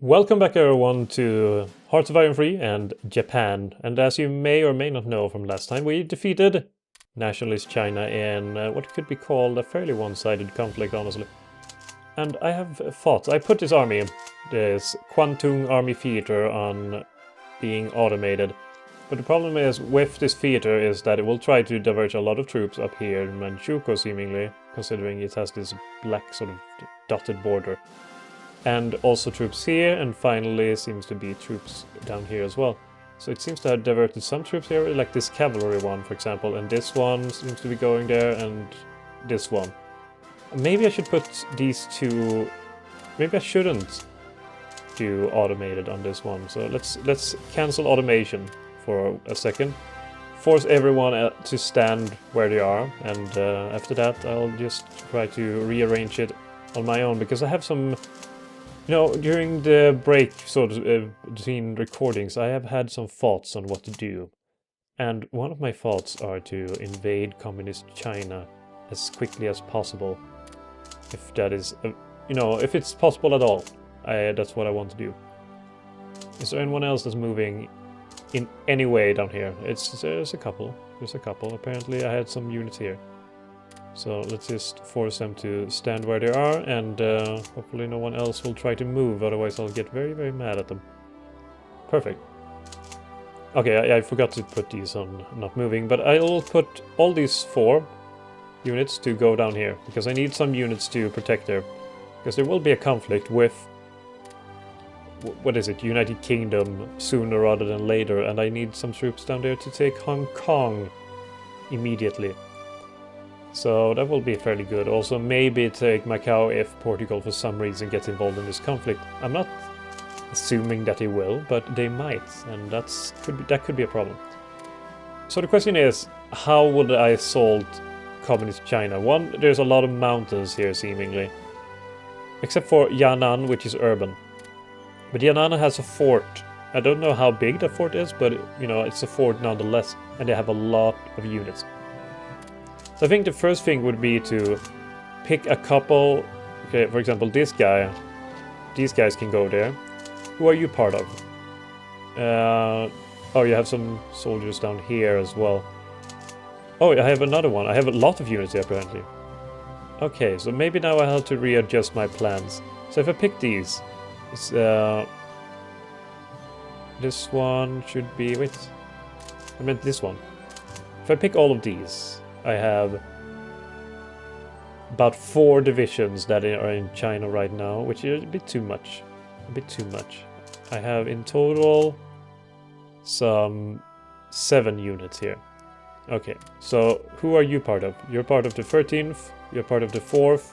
Welcome back everyone to Hearts of Iron 3 and Japan. And as you may or may not know from last time, we defeated nationalist China in what could be called a fairly one-sided conflict, honestly. And I have fought. I put this army, this Kwantung Army Theater, on being automated. But the problem is with this theater is that it will try to divert a lot of troops up here in Manchukuo, seemingly, considering it has this black sort of dotted border. And also troops here, and finally seems to be troops down here as well. So it seems to have diverted some troops here, like this cavalry one, for example, and this one seems to be going there, and this one. Maybe I should put these two... Maybe I shouldn't do automated on this one. So let's cancel automation for a second. Force everyone to stand where they are, and after that I'll just try to rearrange it on my own, because I have some... You know, during the break sort of between recordings, I have had some thoughts on what to do. And one of my thoughts are to invade communist China as quickly as possible. If that is, you know, if it's possible at all. That's what I want to do. Is there anyone else that's moving in any way down here? There's a couple. There's a couple. Apparently I had some units here. So let's just force them to stand where they are, and hopefully no one else will try to move, otherwise I'll get very, very mad at them. Perfect. Okay, I forgot to put these on not moving, but I'll put all these 4 units to go down here, because I need some units to protect there. Because there will be a conflict with... What is it? United Kingdom sooner rather than later, and I need some troops down there to take Hong Kong immediately. So that will be fairly good. Also, maybe take Macau if Portugal for some reason gets involved in this conflict. I'm not assuming that they will, but they might, and that could be a problem. So the question is, how would I assault communist China? One, there's a lot of mountains here, seemingly. Except for Yan'an, which is urban. But Yan'an has a fort. I don't know how big that fort is, but, you know, it's a fort nonetheless, and they have a lot of units. So I think the first thing would be to pick a couple. Okay, for example, this guy. These guys can go there. Who are you part of? Oh, you have some soldiers down here as well. Oh, I have another one. I have a lot of units here, apparently. Okay, so maybe now I have to readjust my plans. So if I pick these, it's, this one should be... Wait. I meant this one. If I pick all of these... I have about 4 divisions that are in China right now, which is a bit too much. A bit too much. I have in total some 7 units here. Okay, so who are you part of? You're part of the 13th, you're part of the 4th,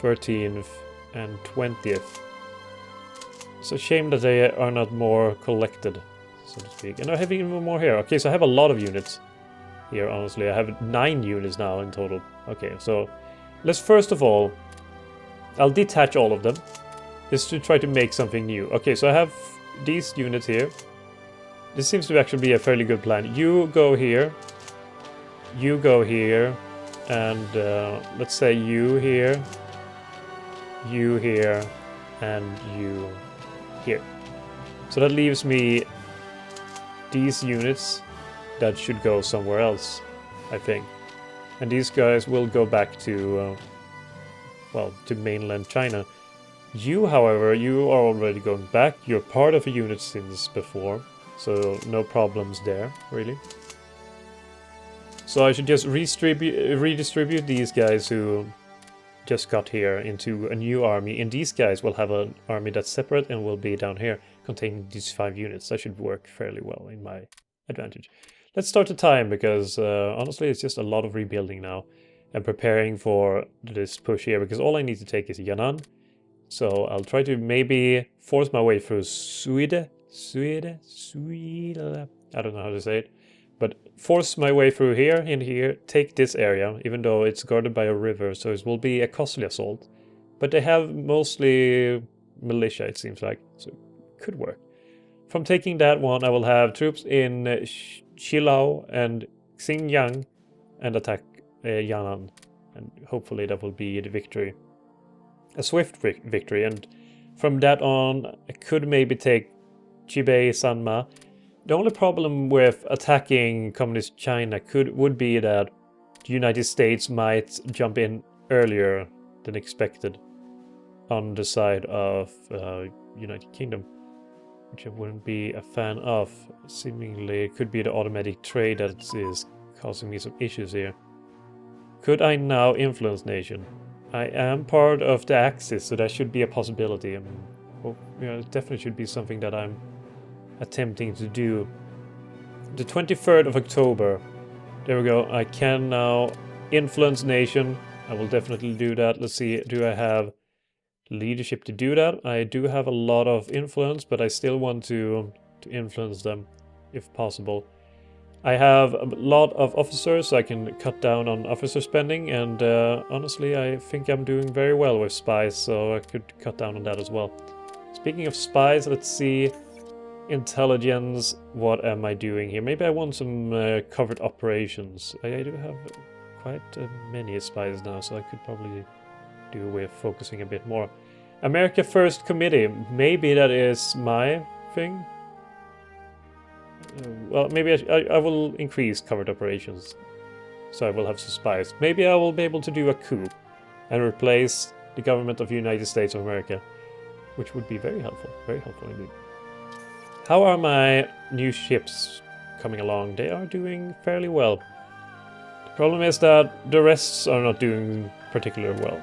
13th, and 20th. It's a shame that they are not more collected, so to speak. And I have even more here. Okay, so I have a lot of units. Here, honestly, I have 9 units now in total. Okay, so let's first of all, I'll detach all of them, just to try to make something new. Okay, so I have these units here. This seems to actually be a fairly good plan. You go here, and let's say you here, and you here. So that leaves me these units that should go somewhere else, I think. And these guys will go back to, well, to mainland China. You, however, you are already going back. You're part of a unit since before, so no problems there, really. So I should just redistribute these guys who just got here into a new army, and these guys will have an army that's separate and will be down here, containing these 5 units. That should work fairly well in my advantage. Let's start the time, because honestly it's just a lot of rebuilding now and preparing for this push here, because all I need to take is Yan'an. So I'll try to maybe force my way through Sweden. I don't know how to say it. But force my way through here, in here, take this area, even though it's guarded by a river, so it will be a costly assault. But they have mostly militia, it seems like, so it could work. From taking that one, I will have troops in Shilao and Xinjiang and attack Yan'an. And hopefully that will be the victory. A swift victory. And from that on, I could maybe take Jibei Sanma. The only problem with attacking Communist China would be that the United States might jump in earlier than expected on the side of United Kingdom, which I wouldn't be a fan of. Seemingly, it could be the automatic trade that is causing me some issues here. Could I now influence nation? I am part of the Axis, so that should be a possibility. Well, it definitely should be something that I'm attempting to do. The 23rd of October. There we go. I can now influence nation. I will definitely do that. Let's see. Do I have leadership to do that? I do have a lot of influence, but I still want to influence them if possible. I have a lot of officers, so I can cut down on officer spending, and honestly, I think I'm doing very well with spies, so I could cut down on that as well. Speaking of spies, let's see. Intelligence, what am I doing here? Maybe I want some covert operations. I do have quite many spies now, so I could probably do with focusing a bit more. America First Committee, maybe that is my thing. Well, maybe I will increase covert operations, so I will have some spies. Maybe I will be able to do a coup and replace the government of the United States of America, which would be very helpful indeed. How are my new ships coming along? They are doing fairly well. The problem is that the rest are not doing particularly well.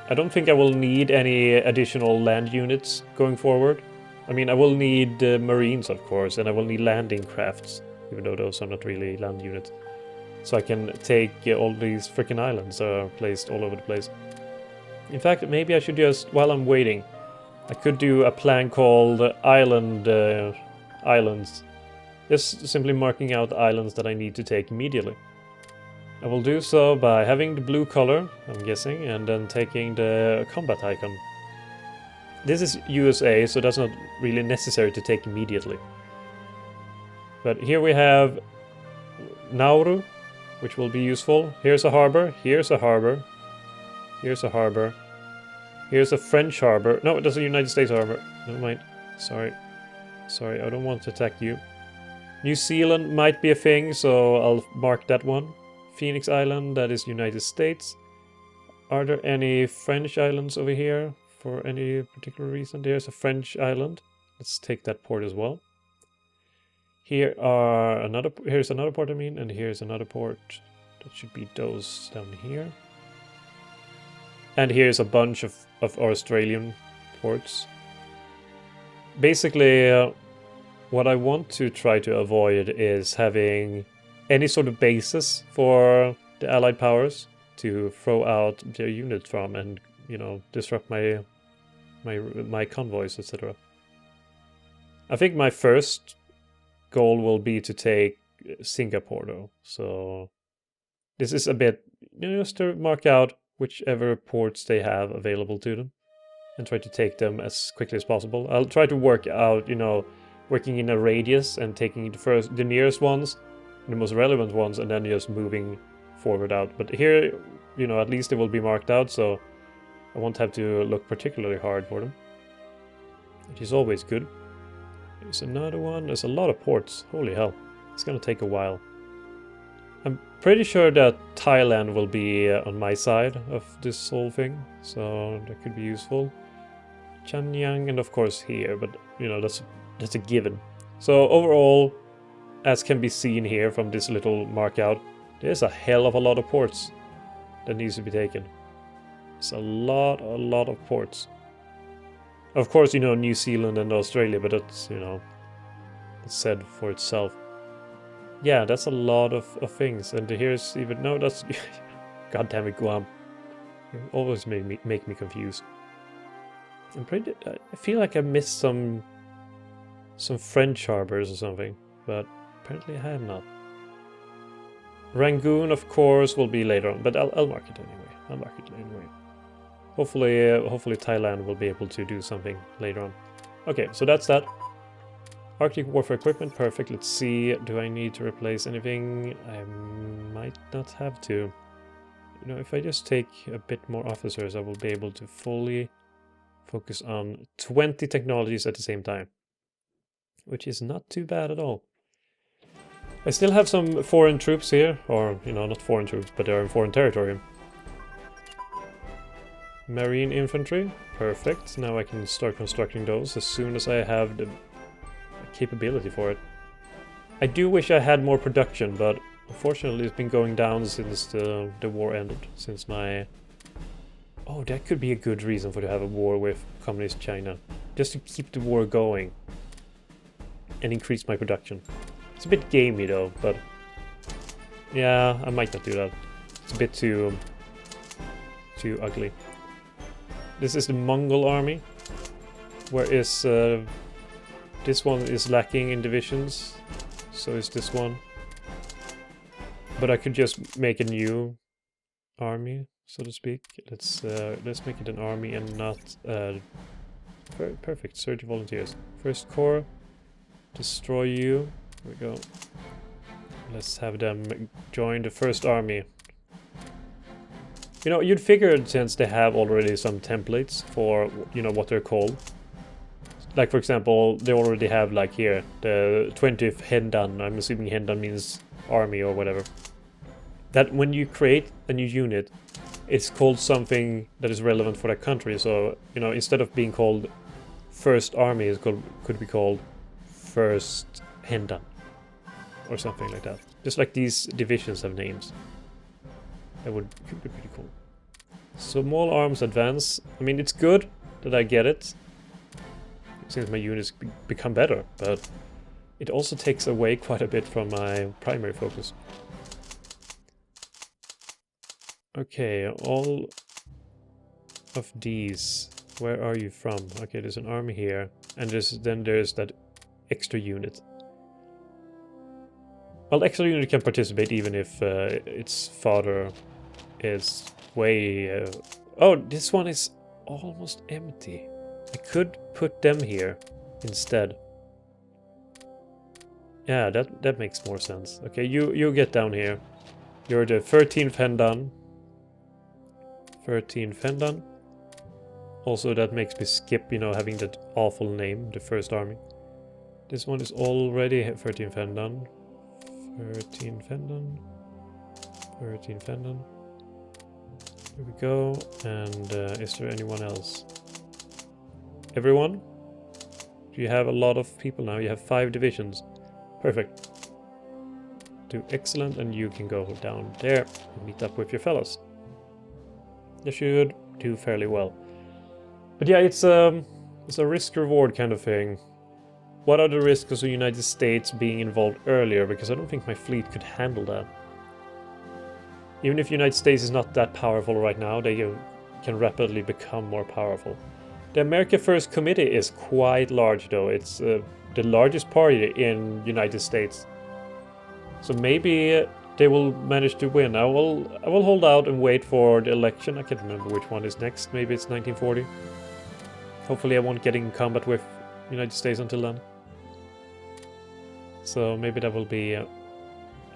I don't think I will need any additional land units going forward. I mean, I will need marines, of course, and I will need landing crafts, even though those are not really land units. So I can take all these freaking islands that are placed all over the place. In fact, maybe I should just, while I'm waiting, I could do a plan called islands. Just simply marking out islands that I need to take immediately. I will do so by having the blue color, I'm guessing, and then taking the combat icon. This is USA, so that's not really necessary to take immediately. But here we have Nauru, which will be useful. Here's a harbor, here's a harbor, here's a harbor, here's a French harbor. No, that's a United States harbor. Never mind. Sorry, I don't want to attack you. New Zealand might be a thing, so I'll mark that one. Phoenix Island, that is United States. Are there any French islands over here? For any particular reason, there's a French island. Let's take that port as well. Here's another port, and here's another port. That should be those down here. And here's a bunch of Australian ports. Basically, what I want to try to avoid is having any sort of bases for the Allied powers to throw out their units from and, disrupt my convoys, etc. I think my first goal will be to take Singapore, though. So this is a bit, just to mark out whichever ports they have available to them and try to take them as quickly as possible. I'll try to work out, working in a radius and taking the nearest ones, the most relevant ones, and then just moving forward out. But here, at least they will be marked out, so I won't have to look particularly hard for them, which is always good. There's another one. There's a lot of ports. Holy hell. It's gonna take a while. I'm pretty sure that Thailand will be on my side of this whole thing, so that could be useful. Chanyang, and of course here, but that's a given. So overall, as can be seen here from this little mark out, there's a hell of a lot of ports that needs to be taken. It's a lot of ports. Of course, New Zealand and Australia, but that's, it's said for itself. Yeah, that's a lot of things. And here's even, no, that's, god damn it, Guam. You always make me confused. I feel like I missed some French harbors or something, but apparently I have not. Rangoon, of course, will be later on, but I'll mark it anyway. Hopefully Thailand will be able to do something later on. Okay, so that's that. Arctic Warfare Equipment, perfect. Let's see, do I need to replace anything? I might not have to. If I just take a bit more officers, I will be able to fully Focus on 20 technologies at the same time, which is not too bad at all. I still have some foreign troops here, or, you know, not foreign troops, but they're in foreign territory. Marine infantry, perfect. Now I can start constructing those as soon as I have the capability for it. I do wish I had more production, but unfortunately it's been going down since the war ended, since my... Oh, that could be a good reason for to have a war with Communist China. Just to keep the war going and increase my production. It's a bit gamey though, but yeah, I might not do that. It's a bit too ugly. This is the Mongol army, whereas this one is lacking in divisions, so is this one. But I could just make a new army, so to speak. Let's make it an army and not perfect. Surge volunteers. First corps, destroy you. Here we go. Let's have them join the first army. You know, you'd figure since they have already some templates for, you know, what they're called. Like, for example, they already have, like, here, the 20th Hendan. I'm assuming Hendan means army or whatever. That when you create a new unit, it's called something that is relevant for that country. So, you know, instead of being called First Army, it could be called First Hendan. Or something like that. Just like these divisions have names. That could be pretty cool. Small arms advance. I mean, it's good that I get it, since my units become better, but it also takes away quite a bit from my primary focus. Okay, all of these. Where are you from? Okay, there's an army here, and then there's that extra unit. Well, the extra unit can participate even if its father is way... Oh, this one is almost empty. I could put them here instead. Yeah, that makes more sense. Okay, you get down here. You're the 13th Hendan. 13th Hendan. Also, that makes me skip, you know, having that awful name, the first army. This one is already 13th Hendan. 13 Fendon. 13 Fendon. Here we go. And is there anyone else? Everyone? Do you have a lot of people now? You have 5 divisions. Perfect. Do excellent, and you can go down there and meet up with your fellows. You should do fairly well. But yeah, it's a risk-reward kind of thing. What are the risks of the United States being involved earlier? Because I don't think my fleet could handle that. Even if the United States is not that powerful right now, they can rapidly become more powerful. The America First Committee is quite large, though. It's the largest party in the United States. So maybe they will manage to win. I will hold out and wait for the election. I can't remember which one is next. Maybe it's 1940. Hopefully I won't get in combat with the United States until then. So maybe that will be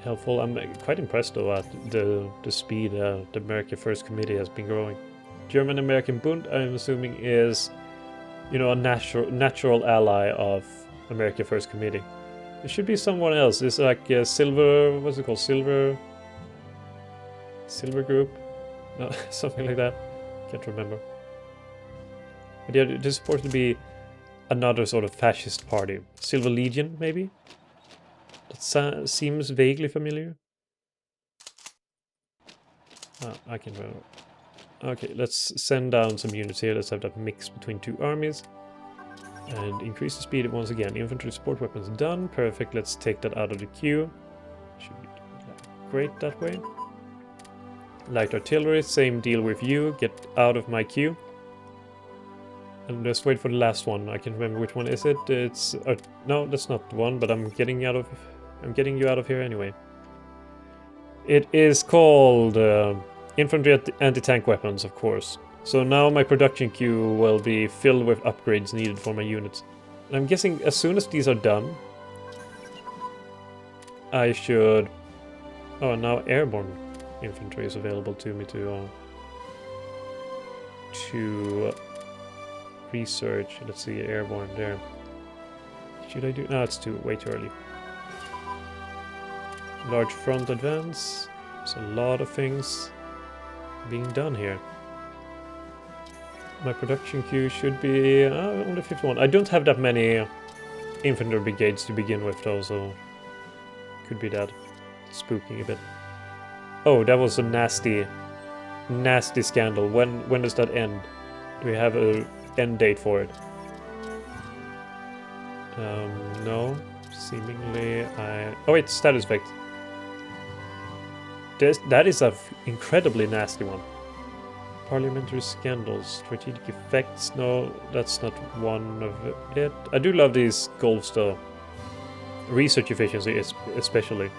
helpful. I'm quite impressed though at the speed the America First Committee has been growing. German-American Bund, I'm assuming, is, you know, a natural ally of America First Committee. It should be someone else. It's like Silver, what's it called? Silver Group? No, something like that. Can't remember. But yeah, there's supposed to be another sort of fascist party. Silver Legion, maybe? That seems vaguely familiar. I can remember. Okay, let's send down some units here. Let's have that mix between 2 armies. And increase the speed once again. Infantry support weapons done. Perfect. Let's take that out of the queue. Should be great that way. Light artillery, same deal with you. Get out of my queue. And just wait for the last one. I can't remember which one is it. It's no, that's not the one. But I'm getting you out of here anyway. It is called infantry anti-tank weapons, of course. So now my production queue will be filled with upgrades needed for my units. And I'm guessing as soon as these are done, I should... Oh, now airborne infantry is available to me to research. Let's see, airborne there. Should I do? No, it's way too early. Large front advance. There's a lot of things being done here. My production queue should be only 51. I don't have that many infantry brigades to begin with, though, so could be that spooking a bit. Oh, that was a nasty scandal. When does that end? Do we have a end date for it? No. Seemingly, oh wait, status effect. That is an incredibly nasty one. Parliamentary scandals, strategic effects. No, that's not one of it. I do love these goals though. Research efficiency is especially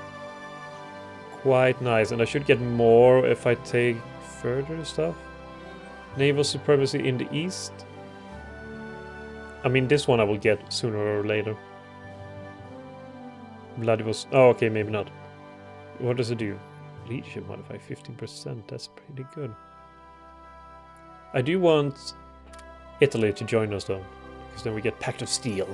quite nice, and I should get more if I take further stuff. Naval supremacy in the east. I mean, this one I will get sooner or later. Vladivostok. Oh, okay, maybe not. What does it do? Leadership modify 15%. That's pretty good. I do want Italy to join us though, because then we get Pact of Steel.